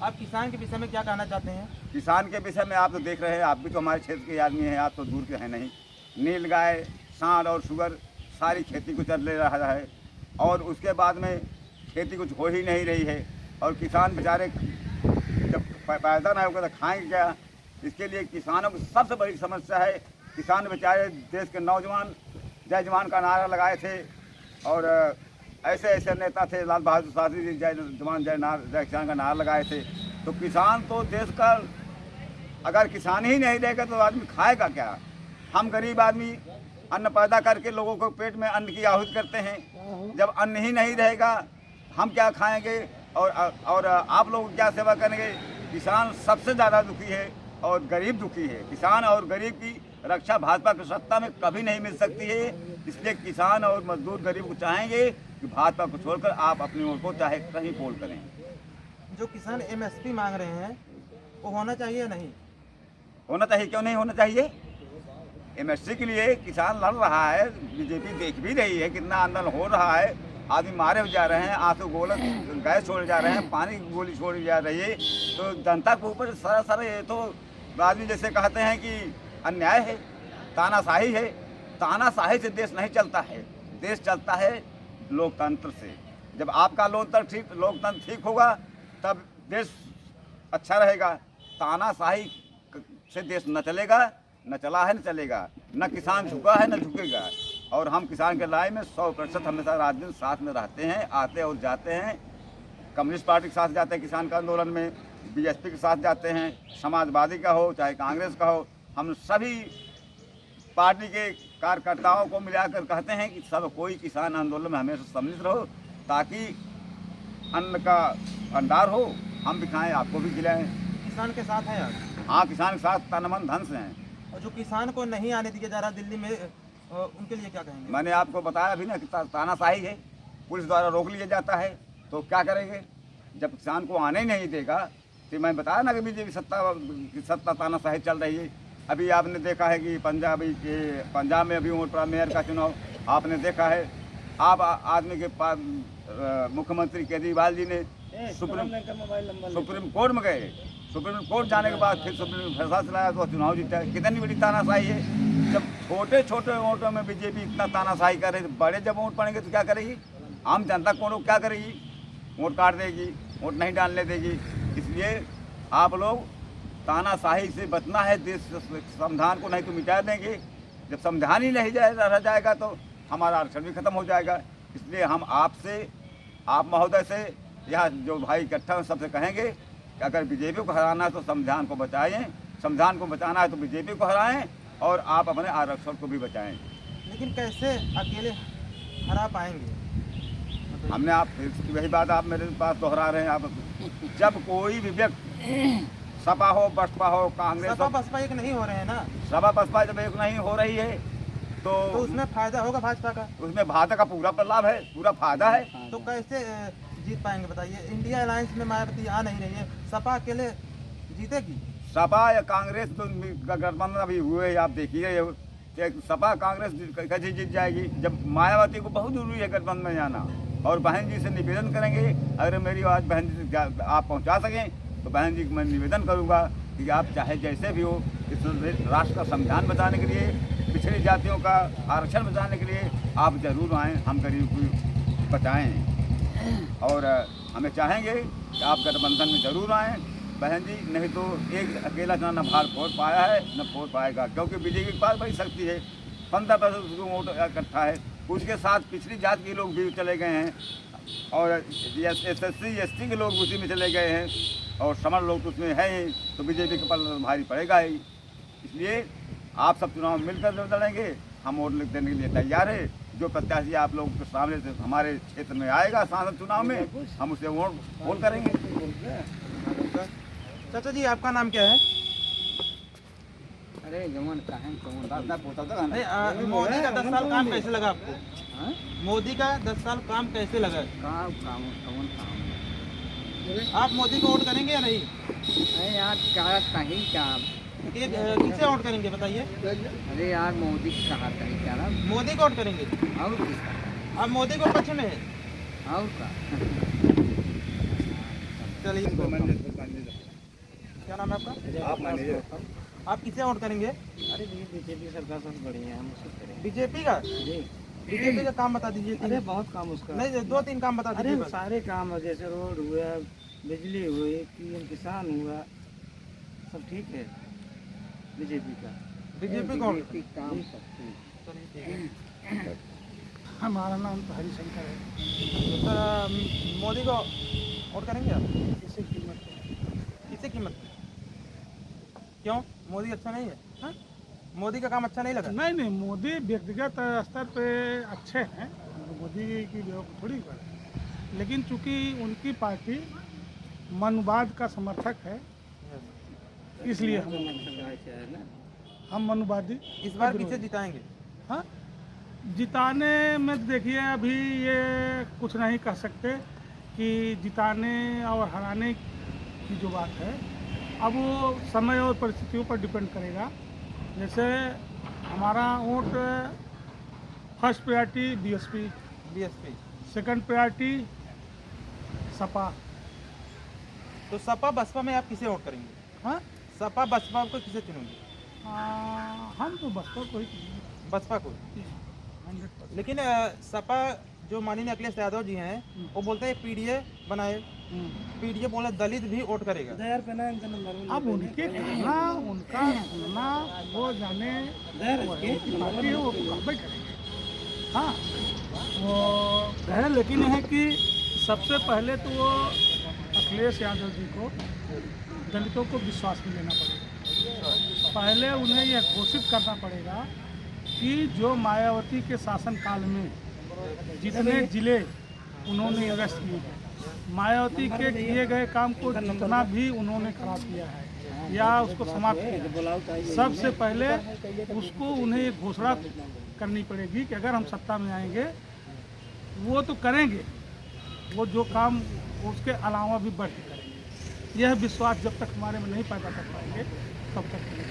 आप किसान के विषय में क्या कहना चाहते हैं? किसान के विषय में आप तो देख रहे हैं, आप भी तो हमारे क्षेत्र के आदमी हैं, आप तो दूर के हैं नहीं। नील गाय, सांड और सुअर सारी खेती को चल ले रहा है और उसके बाद में खेती कुछ हो ही नहीं रही है। और किसान बेचारे जब पैदा ना होगा तो खाएंगे क्या? इसके लिए किसानों की सबसे बड़ी समस्या है। किसान बेचारे देश के नौजवान जय जवान का नारा लगाए थे और ऐसे ऐसे नेता थे, लाल बहादुर शास्त्री जी जय जवान जय किसान का नारा लगाए थे। तो किसान तो देश का, अगर किसान ही नहीं रहेगा तो आदमी खाएगा क्या? हम गरीब आदमी अन्न पैदा करके लोगों को पेट में अन्न की आहुति करते हैं। जब अन्न ही नहीं रहेगा हम क्या खाएंगे और आप लोग क्या सेवा करेंगे? किसान सबसे ज़्यादा दुखी है और गरीब दुखी है। किसान और गरीब की रक्षा भाजपा की सत्ता में कभी नहीं मिल सकती है। इसलिए किसान और मजदूर गरीब को चाहेंगे कि भाजपा को छोड़कर आप अपनी ओर को चाहे कहीं पोल करें। जो किसान एमएसपी मांग रहे हैं वो होना चाहिए या नहीं? होना चाहिए, क्यों नहीं होना चाहिए? एमएसपी के लिए किसान लड़ रहा है, बीजेपी देख भी रही है कितना आंदोलन हो रहा है। आदमी मारे जा रहे हैं, आंसू गोला गैस छोड़े जा रहे हैं, पानी की गोली छोड़ी जा रही है। तो जनता के ऊपर सारा ये तो आदमी जैसे कहते हैं कि अन्याय है, तानाशाही है। तानाशाही से देश नहीं चलता है, देश चलता है लोकतंत्र से। जब आपका लोकतंत्र ठीक होगा तब देश अच्छा रहेगा। तानाशाही से देश न चलेगा, न चला है न चलेगा, न किसान झुका है न झुकेगा। और हम किसान के लड़ाई में 100% हमेशा रात दिन साथ में रहते हैं, आते और जाते हैं। कम्युनिस्ट पार्टी के साथ जाते हैं किसान के आंदोलन में, बीएसपी के साथ जाते हैं, समाजवादी का हो चाहे कांग्रेस का हो। हम सभी पार्टी के कार्यकर्ताओं को मिलाकर कहते हैं कि सब कोई किसान आंदोलन में हमेशा सम्मिलित रहो ताकि अन्न का भंडार हो, हम भी खाएँ आपको भी खिलाएँ। किसान के साथ हैं आप? हाँ, किसान के साथ तन मन धन से हैं। और जो किसान को नहीं आने दिया जा रहा दिल्ली में, उनके लिए क्या कहेंगे? मैंने आपको बताया अभी ना कि तानाशाही है, पुलिस द्वारा रोक लिया जाता है। तो क्या करेंगे जब किसान को आने ही नहीं देगा? तो मैं बताया ना कि बीजेपी सत्ता तानाशाही चल रही है। अभी आपने देखा है कि पंजाब में अभी वोट पड़ा मेयर का चुनाव, आपने देखा है। आप आदमी के पास मुख्यमंत्री केजरीवाल जी ने सुप्रीम कोर्ट में गए। सुप्रीम कोर्ट जाने के बाद फिर सुप्रीम फैसला चलाया तो चुनाव जीता। कितनी बड़ी तानाशाही है। जब छोटे छोटे वोटों में बीजेपी इतना तानाशाही कर रही, बड़े जब वोट पड़ेंगे तो क्या करेगी? आम जनता को क्या करेगी? वोट काट देगी, वोट नहीं डालने देगी। इसलिए आप लोग तानाशाही से बचना है, देश संविधान को नहीं तो मिटा देंगे। जब संविधान ही नहीं रह जाएगा तो हमारा आरक्षण भी खत्म हो जाएगा। इसलिए हम आप महोदय से, यह जो भाई इकट्ठा हैं सबसे कहेंगे कि अगर बीजेपी को हराना है तो संविधान को बचाएं, संविधान को बचाना है तो बीजेपी को हराएं और आप अपने आरक्षण को भी बचाएं। लेकिन कैसे अकेले हरा पाएंगे? हमने आप वही बात आप मेरे पास दोहरा रहे हैं। आप जब कोई भी व्यक्ति, सपा हो बसपा हो कांग्रेस, सपा बसपा एक नहीं हो रहे हैं ना? सपा बसपा जब एक नहीं हो रही है तो उसमें फायदा होगा भाजपा का? उसमें भाजपा का पूरा लाभ है, पूरा फायदा है। तो कैसे जीत पाएंगे बताइए? इंडिया अलायंस में मायावती आ नहीं रही है, सपा अकेले जीतेगी? सपा या कांग्रेस तो गठबंधन अभी हुए, आप देखिए सपा कांग्रेस कैसे जीत जाएगी जब मायावती को बहुत जरूरी है गठबंधन में जाना। और बहन जी से निवेदन करेंगे, अगर मेरी आवाज़ बहन जी से आप पहुंचा सकें तो बहन जी को मैं निवेदन करूंगा कि आप चाहे जैसे भी हो इस राष्ट्र का संविधान बचाने के लिए, पिछड़ी जातियों का आरक्षण बचाने के लिए आप जरूर आएँ, हम गरीब को बचाएँ। और हमें चाहेंगे कि आप गठबंधन में जरूर आएँ बहन जी, नहीं तो एक अकेला जना न भार फोड़ पाया है न फोड़ पाएगा। क्योंकि बीजेपी के पास बड़ी शक्ति है, 15% वोट इकट्ठा है। उसके साथ पिछड़ी जात के लोग भी चले गए हैं और SC ST के लोग उसी में चले गए हैं और समर लोग तो उसमें है ही। तो बीजेपी के पास भारी पड़ेगा ही। इसलिए आप सब चुनाव मिलकर लड़ेंगे, हम वोट देने के लिए तैयार है। जो प्रत्याशी आप लोगों के सामने से हमारे क्षेत्र में आएगा सांसद चुनाव में, हम उसे वोट करेंगे। चाचा जी आपका नाम क्या है? अरे जमन काहे अरे मोदी का 10 साल काम कैसे लगा आपको? मोदी का 10 साल काम कैसे लगा? काम आप मोदी को वोट करेंगे या नहीं? अरे यार क्या कहीं क्या किसे वोट करेंगे बताइए? अरे यार मोदी कहा कहीं क्या ना, मोदी को वोट करेंगे? और किसका? आप मोदी को पक्ष में है? और का चलिए, क्या नाम है आपका? आप मैनेजर आप किसे वोट करेंगे? अरे बीजेपी सरकार सब बढ़िया है, हम उसको करेंगे बीजेपी का? जी। बीजेपी का काम बता दीजिए। अरे बहुत काम उसका, नहीं, 2-3 काम बता अरे दीजिए बस। सारे काम है, जैसे रोड हुआ, बिजली हुई, पीएम किसान हुआ, सब ठीक है बीजेपी का। बीजेपी कौन? काम सब ठीक। चलिए, ठीक है। हमारा नाम तो हरिशंकर है। तो सर, मोदी को वोट करेंगे आप? इसी कीमत पे किसी कीमत पे? क्यों? मोदी अच्छा नहीं है? हाँ? मोदी का काम अच्छा नहीं लगा? नहीं नहीं, मोदी व्यक्तिगत स्तर पे अच्छे हैं, मोदी की थोड़ी बात है। लेकिन चूंकि उनकी पार्टी मनुवाद का समर्थक है, इसलिए हम मनुवादी। इस बार किसे जिताएंगे? हाँ, जिताने में तो देखिए अभी ये कुछ नहीं कह सकते कि जिताने और हराने की जो बात है, अब वो समय और परिस्थितियों पर डिपेंड करेगा। जैसे हमारा vote first priority BSP, BSP. Second priority Sapa. तो सपा बसपा में आप किसे वोट करेंगे? हाँ, सपा बसपा को किसे चुनेंगे? हम तो बसपा को ही चुनेंगे। बसपा को। 100%। लेकिन सपा जो माननीय अखिलेश यादव जी हैं, वो बोलते हैं पीडीए बनाए। पीडीए बोले दलित भी वोट करेगा। अब उनके कहना, उनका सुनना, वो जाने वो पार्टी है, वो कार्रवाई करेंगे। हाँ, वो कहे, लेकिन यह है कि सबसे पहले तो वो अखिलेश यादव जी को दलितों को विश्वास में लेना पड़ेगा। पहले उन्हें यह घोषित करना पड़ेगा कि जो मायावती के शासनकाल में जितने जिले उन्होंने अरेस्ट किए हैं, मायावती के किए गए काम को जितना भी उन्होंने खराब किया है या उसको समाप्त किया है, सबसे पहले उसको उन्हें ये घोषणा करनी पड़ेगी कि अगर हम सत्ता में आएंगे वो तो करेंगे, वो जो काम उसके अलावा भी बढ़ के करेंगे। यह विश्वास जब तक हमारे में नहीं पैदा कर पाएंगे तब तक नहीं।